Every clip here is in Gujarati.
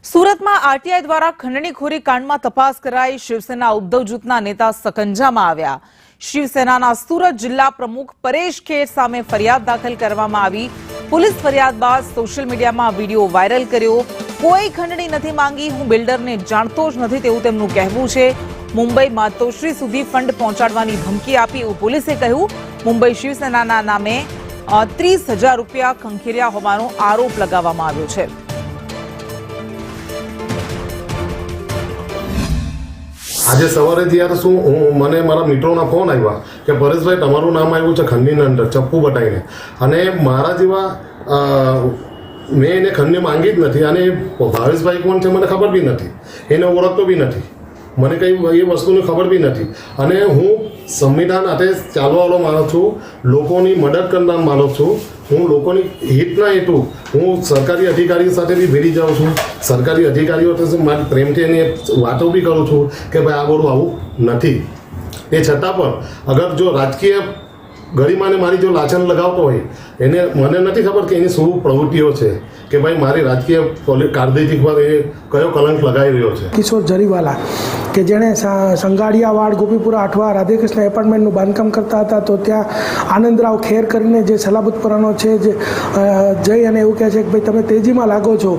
સુરતમાં આરટીઆઈ દ્વારા ખંડણીખોરી કાંડમાં તપાસ કરાઈ શિવસેના ઉદ્ધવ જૂથના નેતા સકંજામાં આવ્યા। શિવસેનાના સુરત જિલ્લા પ્રમુખ પરેશ ખેર સામે ફરિયાદ દાખલ કરવામાં આવી। પોલીસ ફરિયાદ બાદ સોશિયલ મીડિયામાં વિડીયો વાયરલ કર્યો। કોઈ ખંડણી નથી માંગી, હું બિલ્ડરને જાણતો જ નથી તેવું તેમનું કહેવું છે। મુંબઈ માતોશ્રી સુધી ફંડ પહોંચાડવાની ધમકી આપી એવું પોલીસે કહ્યું। મુંબઈ શિવસેનાના નામે 30,000 રૂપિયા ખંખેર્યા હોવાનો આરોપ લગાવવામાં આવ્યો છે। આજે સવારે જ્યારે મને મારા મિત્રોના ફોન આવ્યા કે પરેશભાઈ તમારું નામ આવ્યું છે ખંડણીની અંદર ચપ્પુ બટાઈને, અને મારા જેવા મેં એને ખંડણી માંગી જ નથી, અને ભાવેશભાઈ કોણ છે મને ખબર બી નથી, એને ઓળખતો બી નથી, મને કંઈ એ વસ્તુની ખબર બી નથી। અને હું સંવિધાન સાથે ચાલવાવાળો માણસ છું, લોકોની મદદ કરનાર માણસ છું। હું લોકોની હિતના હેતુ હું સરકારી અધિકારીઓ સાથે બી ભેળી જાઉં છું, સરકારી અધિકારીઓ મારી પ્રેમથી એની વાતો બી કરું છું કે ભાઈ આ બધું આવું નથી। એ છતાં પણ અગર જો રાજકીય ગરિમાને મારી જો લાંછન લગાવતો હોય, એને મને નથી ખબર કે એની શું પ્રવૃત્તિઓ છે કે ભાઈ મારી રાજકીય કારકિર્દી પર એ કયો કલંક લગાવી રહ્યો છે। કિશોર જરીવાલા કે જેણે સંગાડિયાવાડ ગોપીપુરા અઠવા રાધેકૃષ્ણ એપાર્ટમેન્ટનું બાંધકામ કરતા હતા, તો ત્યાં આનંદરાવ ખેર કરીને જે સલાબતપુરાનો છે, જે જઈ અને એવું કહે છે કે ભાઈ તમે તેજીમાં લાગો છો,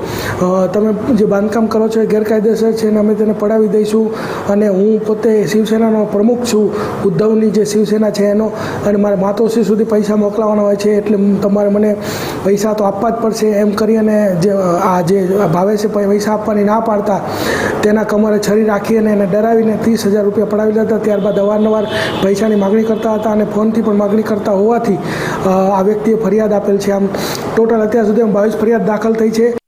તમે જે બાંધકામ કરો છો એ ગેરકાયદેસર છે અને અમે તેને પડાવી દઈશું, અને હું પોતે શિવસેનાનો પ્રમુખ છું, ઉદ્ધવની જે શિવસેના છે એનો, અને મારે માતોશ્રી સુધી પૈસા મોકલાવાના હોય છે, એટલે તમારે મને પૈસા તો આપવા જ પડશે એમ કરી અને જે ભાવે છે પૈસા આપવાની ના પાડતા તેના કમરે છરી રાખી અને એને ડરાવીને 30,000 રૂપિયા પડાવી લેતા। ત્યારબાદ અવારનવાર પૈસાની માગણી કરતા હતા અને ફોનથી પણ માગણી કરતા હોવાથી આ વ્યક્તિએ ફરિયાદ આપેલ છે। આમ ટોટલ અત્યાર સુધી 22 ફરિયાદ દાખલ થઈ છે।